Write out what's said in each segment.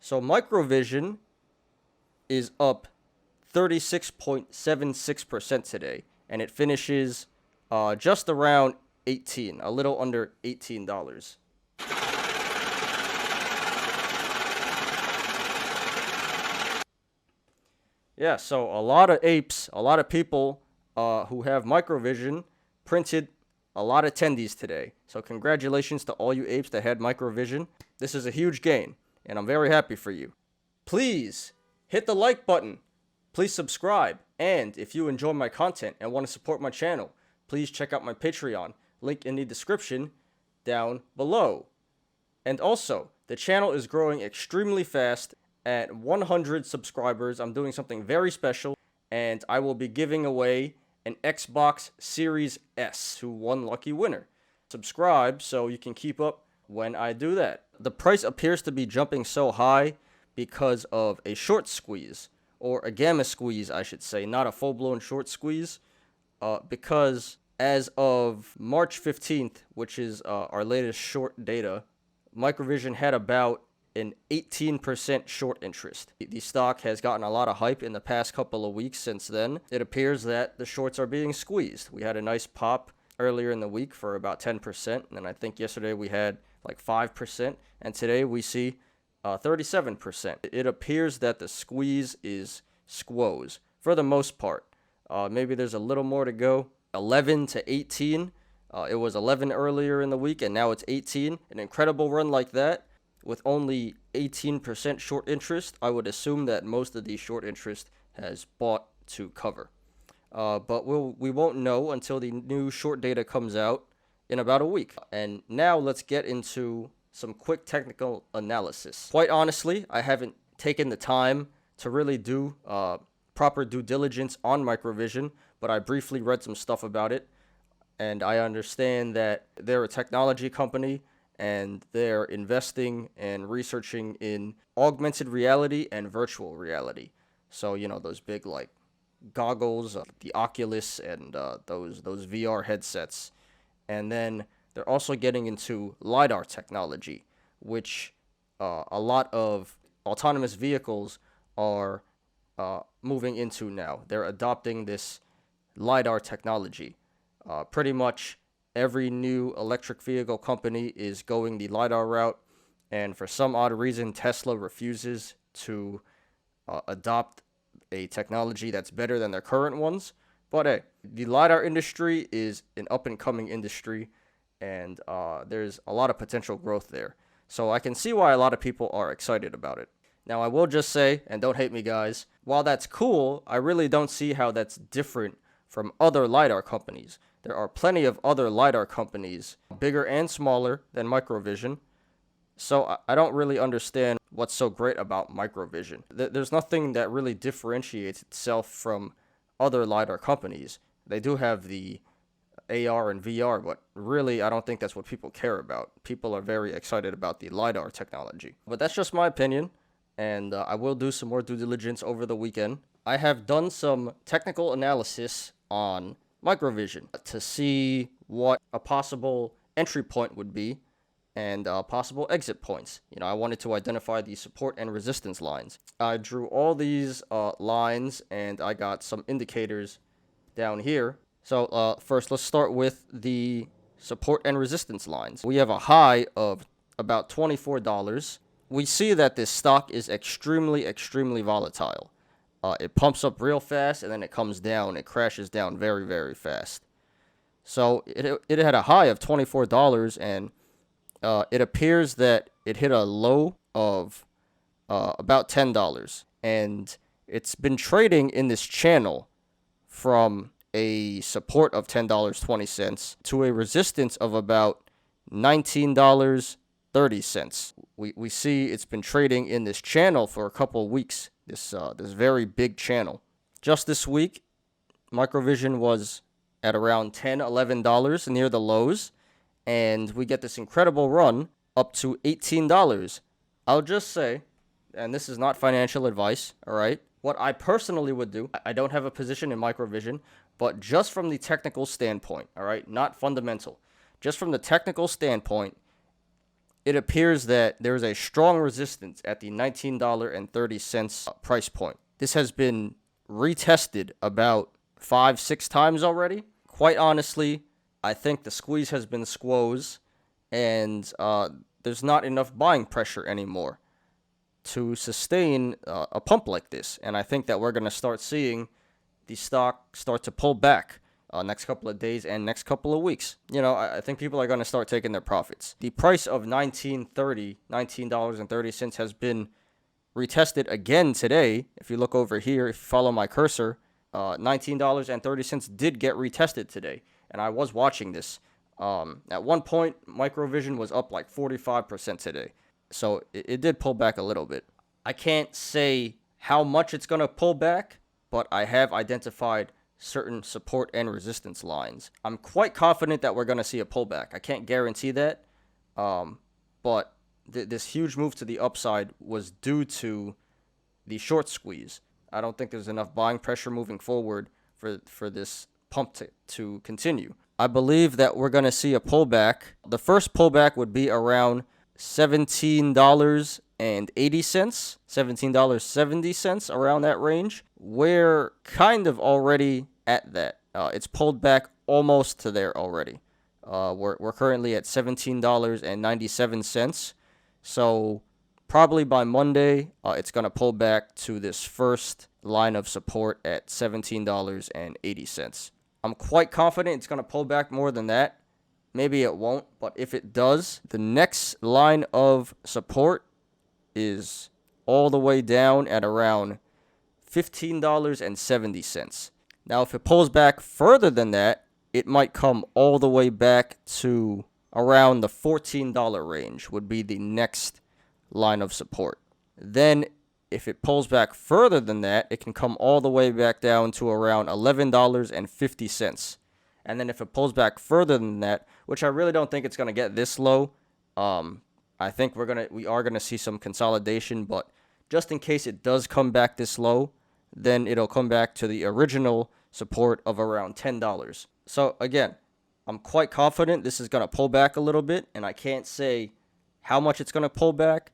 So Microvision is up 36.76% today, and it finishes just around 18, a little under $18. Yeah, so a lot of apes, a lot of people who have Microvision printed a lot of attendees today. So congratulations to all you apes that had Microvision. This is a huge gain, and I'm very happy for you. Please hit the like button. Please subscribe. And if you enjoy my content and want to support my channel, please check out my Patreon. Link in the description down below. And also, the channel is growing extremely fast. At 100 subscribers, I'm doing something very special, and I will be giving away an Xbox Series S to one lucky winner. Subscribe so you can keep up when I do that. The price appears to be jumping so high because of a short squeeze, or a gamma squeeze, I should say, not a full-blown short squeeze, because as of March 15th, which is our latest short data, Microvision had about an 18% short interest. The stock has gotten a lot of hype in the past couple of weeks since then. It appears that the shorts are being squeezed. We had a nice pop earlier in the week for about 10%, and I think yesterday we had like 5%, and today we see 37%. It appears that the squeeze is squoze for the most part. Maybe there's a little more to go. 11 to 18. It was 11 earlier in the week, and now it's 18. An incredible run like that, with only 18% short interest, I would assume that most of the short interest has bought to cover. But we won't know until the new short data comes out in about a week. And now let's get into some quick technical analysis. Quite honestly, I haven't taken the time to really do proper due diligence on Microvision, but I briefly read some stuff about it, and I understand that they're a technology company, and they're investing and researching in augmented reality and virtual reality. So, you know, those big, like, goggles, the Oculus, and those VR headsets. And then they're also getting into LiDAR technology, which a lot of autonomous vehicles are moving into now. They're adopting this LiDAR technology. Pretty much every new electric vehicle company is going the LiDAR route, and for some odd reason, Tesla refuses to adopt a technology that's better than their current ones. But hey, the LiDAR industry is an up-and-coming industry, and there's a lot of potential growth there. So I can see why a lot of people are excited about it. Now, I will just say, and don't hate me guys, while that's cool, I really don't see how that's different from other LiDAR companies. There are plenty of other LiDAR companies, bigger and smaller than Microvision. So I don't really understand what's so great about Microvision. There's nothing that really differentiates itself from other LiDAR companies. They do have the AR and VR, but really I don't think that's what people care about. People are very excited about the LiDAR technology. But that's just my opinion, and I will do some more due diligence over the weekend. I have done some technical analysis on Microvision to see what a possible entry point would be and possible exit points. You know, I wanted to identify the support and resistance lines. I drew all these lines, and I got some indicators down here. So first, let's start with the support and resistance lines. We have a high of about $24. We see that this stock is extremely volatile. It pumps up real fast, and then it comes down. It crashes down very, very fast. So it had a high of $24, and it appears that it hit a low of about $10. And it's been trading in this channel from a support of $10.20 to a resistance of about $19.30. We see it's been trading in this channel for a couple of weeks. This very big channel. Just this week, Microvision was at around $10, $11 near the lows, and we get this incredible run up to $18. I'll just say, and this is not financial advice, all right? What I personally would do, I don't have a position in Microvision, but just from the technical standpoint, all right, not fundamental, just from the technical standpoint, it appears that there is a strong resistance at the $19.30 price point. This has been retested about 5-6 times already. Quite honestly, I think the squeeze has been squoze, and there's not enough buying pressure anymore to sustain a pump like this. And I think that we're going to start seeing the stock start to pull back next couple of days and next couple of weeks. I think people are going to start taking their profits. The price of $19.30 has been retested again today. If you look over here, if you follow my cursor, $19.30 did get retested today. And I was watching this. At one point, Microvision was up like 45% today. So it did pull back a little bit. I can't say how much it's going to pull back, but I have identified certain support and resistance lines. I'm quite confident that we're going to see a pullback. I can't guarantee that, but this huge move to the upside was due to the short squeeze. I don't think there's enough buying pressure moving forward for this pump to continue. I believe that we're going to see a pullback. The first pullback would be around $17.80, $17.70, around that range. We're kind of already at that. It's pulled back almost to there already. We're currently at $17.97. So probably by Monday, it's going to pull back to this first line of support at $17.80. I'm quite confident it's going to pull back more than that. Maybe it won't, but if it does, the next line of support is all the way down at around $15.70. Now, if it pulls back further than that, it might come all the way back to around the $14 range would be the next line of support. Then, if it pulls back further than that, it can come all the way back down to around $11.50. And then if it pulls back further than that, which I really don't think it's going to get this low, I think we are gonna see some consolidation, but just in case it does come back this low, then it'll come back to the original support of around $10. So again, I'm quite confident this is going to pull back a little bit, and I can't say how much it's going to pull back,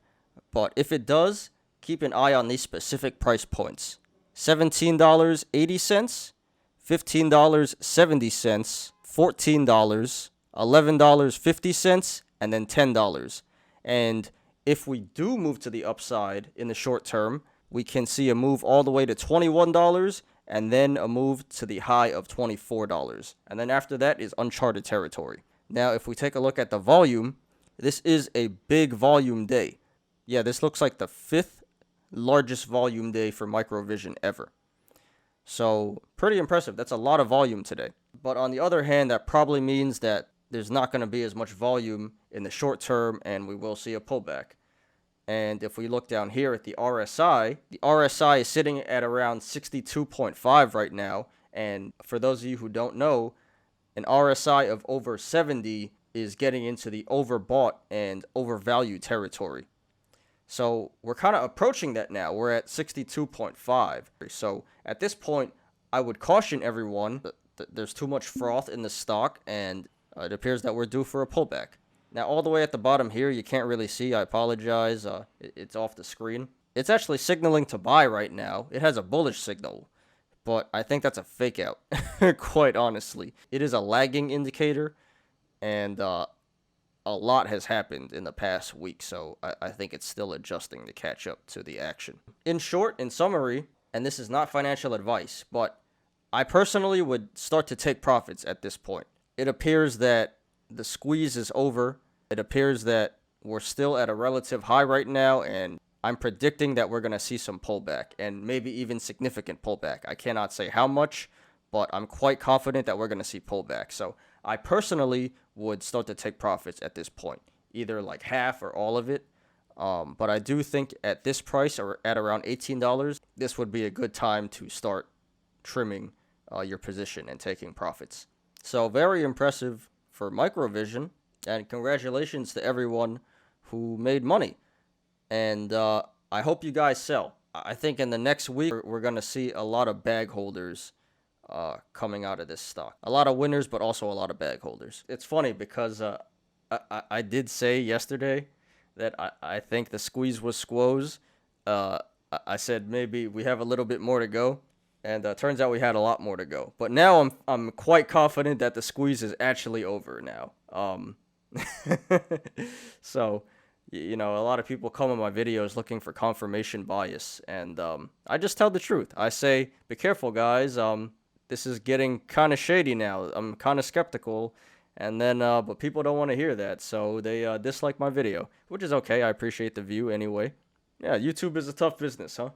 but if it does, keep an eye on these specific price points. $17.80, $15.70, $14, $11.50, and then $10. And if we do move to the upside in the short term, we can see a move all the way to $21 and then a move to the high of $24. And then after that is uncharted territory. Now, if we take a look at the volume, this is a big volume day. Yeah, this looks like the 5th largest volume day for Microvision ever. So, pretty impressive. That's a lot of volume today. But on the other hand, that probably means that there's not going to be as much volume in the short term, and we will see a pullback. And if we look down here at the RSI is sitting at around 62.5 right now. And for those of you who don't know, an RSI of over 70 is getting into the overbought and overvalued territory. So we're kind of approaching that now. We're at 62.5. So at this point, I would caution everyone that there's too much froth in the stock, and it appears that we're due for a pullback. Now, all the way at the bottom here, you can't really see. I apologize. It's off the screen. It's actually signaling to buy right now. It has a bullish signal, but I think that's a fake out, quite honestly. It is a lagging indicator, and a lot has happened in the past week, so I think it's still adjusting to catch up to the action. In short, in summary, and this is not financial advice, but I personally would start to take profits at this point. It appears that the squeeze is over. It appears that we're still at a relative high right now, and I'm predicting that we're going to see some pullback, and maybe even significant pullback. I cannot say how much, but I'm quite confident that we're going to see pullback. So I personally would start to take profits at this point, either like half or all of it. But I do think at this price, or at around $18, this would be a good time to start trimming your position and taking profits. So very impressive for Microvision, and congratulations to everyone who made money. And I hope you guys sell. I think in the next week, we're going to see a lot of bag holders coming out of this stock. A lot of winners, but also a lot of bag holders. It's funny because I did say yesterday that I think the squeeze was squoze. I said maybe we have a little bit more to go, and turns out we had a lot more to go. But now I'm quite confident that the squeeze is actually over now. So, you know, a lot of people come on my videos looking for confirmation bias, and I just tell the truth. I say, be careful, guys. This is getting kind of shady now. I'm kind of skeptical, and then but people don't want to hear that, so they dislike my video, which is okay. I appreciate the view anyway. Yeah, YouTube is a tough business, huh?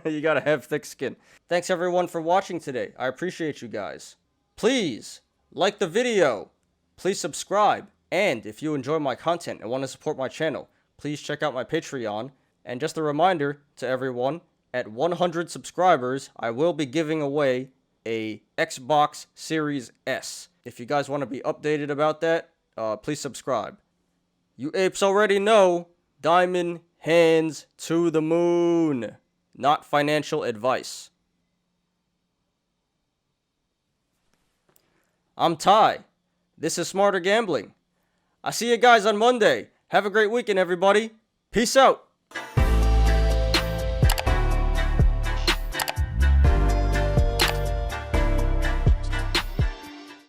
You gotta have thick skin. Thanks everyone for watching today. I appreciate you guys. Please like the video. Please subscribe. And if you enjoy my content and want to support my channel, please check out my Patreon. And just a reminder to everyone, at 100 subscribers, I will be giving away a Xbox Series S. If you guys want to be updated about that, please subscribe. You apes already know, diamond hands to the moon. Not financial advice. I'm Ty. This is Smarter Gambling. I see you guys on Monday. Have a great weekend, everybody. Peace out.